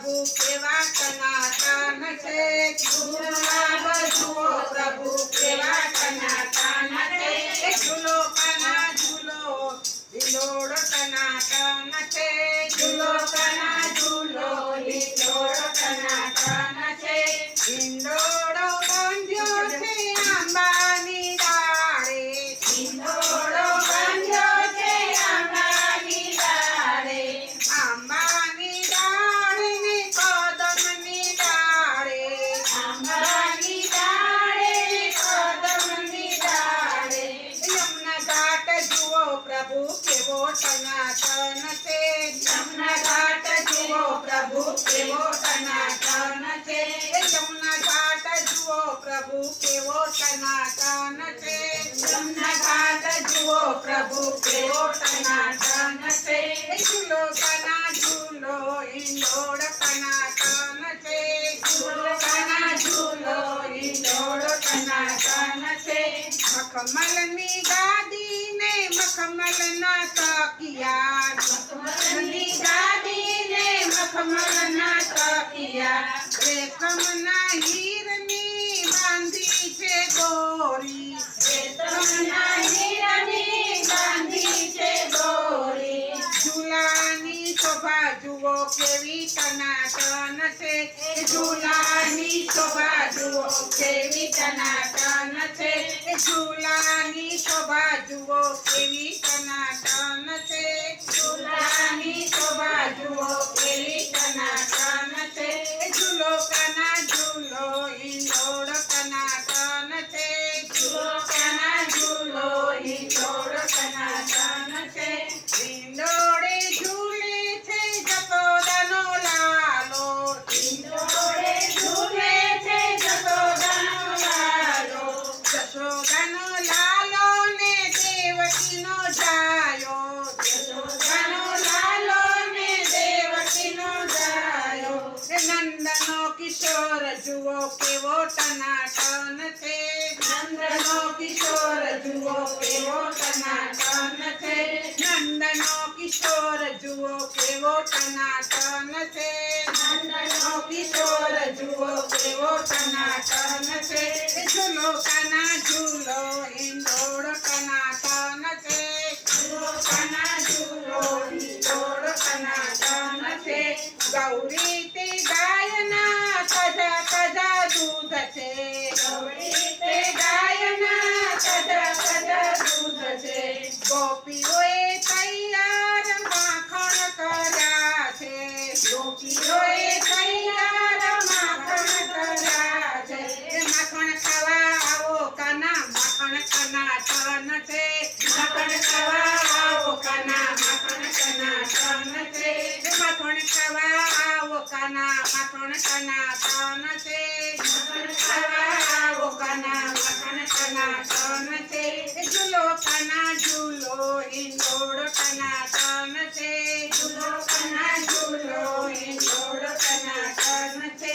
પ્રભુ કેવા ટનાટન છે ગુલાબ જુઓ પ્રભુ કેવા ટનાટન છે ઝૂલો કના ઝૂલો હિલોડો ટનાટન છે ઝૂલો કના ઝૂલો હિલોડો ટનાટન છે હિંડોળો બાંધ્યો છે આંબાની ડાળે હિંડોળો બાંધ્યો છે આંબાની ડાળે આંબાની ડાળે ને કદમની ડાળે આંબાની ડાળે ને કદમની ડાળે યમુના ઘાટ જુઓ પ્રભુ કેવો ટનાટન છે યમુના ઘાટ જુઓ પ્રભુ કેવો ટનાટન છે યમુના ઘાટ જુઓ પ્રભુ કેવો ટનાટન છે યમુના ઘાટ જુઓ પ્રભુ કેવો ટનાટન છે ઝૂલો કના ઝૂલો હિંડોળ ટનાટન છે ઝૂલો કના ઝૂલો હિંડોળ ટનાટન છે મખમલની ગાદી ને મખમલના તકિયા મખમલની ગાદી ને મખમલના તકિયા રેશમના હીરની બાંધી છે દોરી રેશમના હીરની બાંધી છે દોરી ઝૂલાની શોભા જુઓ કેવી ટનાટન છે ઝૂલાની શોભા જુઓ કેવી ટનાટન છે ઝૂલાની શોભા જુઓ કેવી ટનાટન છે ઝૂલાની શોભા જુઓ કેવી ટનાટન છે ઝૂલો કના ઝૂલો હિંડોળ ટનાટન છે ઝૂલો કના ઝૂલો હિંડોળ ટનાટન છે હિંડોળે ઝૂલે છે જશોદાનો લાલો હિંડોળે ઝૂલે છે જશોદાનો લાલો જશોદાનો લાલો ને દેવકીનો જાયો જશોદાનો લાલો ને દેવકીનો જાયો નંદનો કિશોર જુઓ કેવો ટનાટન છે નંદનો કિશોર જુઓ કેવો ટનાટન છે નંદનો કિશોર જુઓ કેવો ટનાટન છે નંદનો કિશોર જુઓ કેવો ટનાટન છે ઝૂલો કના ઝૂલો હિંડોળ ટનાટન છે ઝૂલો કના ઝૂલો હિંડોળ ટનાટન છે ગૌરી તે ગાયના કજા કજા દૂધ છે ગૌરી તે ગાયના કજા કજા દૂધ છે ગોપીઓએ તૈયાર માખણ કર્યા છે ગોપીઓએ તૈયાર માખણ કર્યા છે માખણ ખાવા આવો કાના માખણ ટનાટન છે માખણ ખાવા આવો કાના માખણ ટનાટન છે માખણ ખાવા આવો કાના માખણ ટનાટન છે માખણ ખાવા આવો કાના માખણ ટનાટન છે ઝૂલો કના ઝૂલો હિંડોળ ટનાટન છે ઝૂલો કના ઝૂલો હિંડોળ ટનાટન છે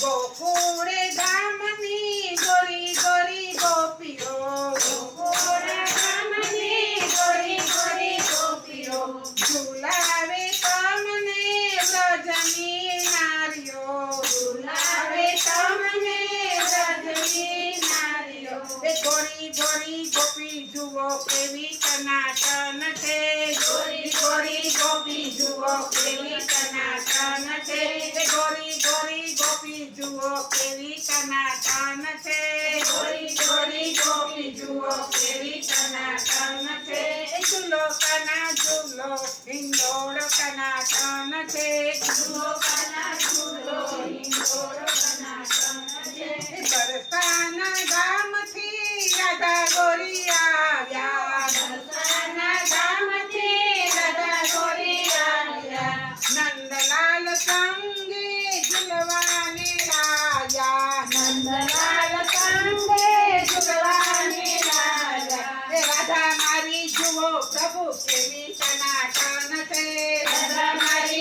ગોકુળે ગામની ગોરી ગોરી ગોપીઓ ગોકુળે ગામની ગોરી ગોરી ગોપીઓ ઝુલાવે તમને વ્રજની નારીઓ ઝુલાવે તમને વ્રજની નારીઓ ગોરી ગોરી ગોપી જુઓ કેવી ટનાટન છે ગોરી ગોરી ગોપી જુઓ કેવી ટનાટન છે ગોરી ગોરી ગોપી જુઓ કેવી ટનાટન છે ગોરી ગોરી ગોપી જુઓ કેવી ટનાટન છે ઝૂલો કના ઝૂલો હિંડોળ ટનાટન છે ઝૂલો કના ઝૂલો હિંડોળ ટનાટન છે બરસાના ગામથી રાધા ગોરી આવ્યા બરસાના ગામથી રાધા ગોરી આવ્યા નંદલાલ સંગે ઝૂલવાને લાયા નંદલાલ સંગે ઝૂલવાને લાયા રાધા મારી જુઓ પ્રભુ કેવી ટનાટન છે રાધા મારી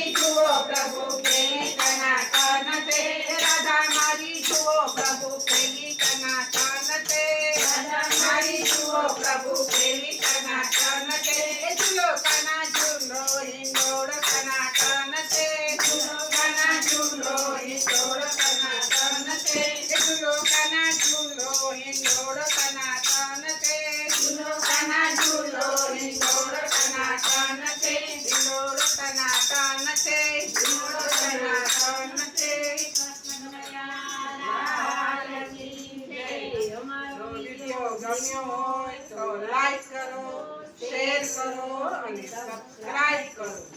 હિંડોળો ટનાટન છે ઝૂલો કાના ઝૂલો હિંડોળો ટનાટન છે હિંડોળો ટનાટન છે હિંડોળો ટનાટન છે લાલ કી જય. અમારો જો વિડીયો ગમ્યો હોય તો લાઈક કરો, શેર કરો અને સબસ્ક્રાઇબ કરો.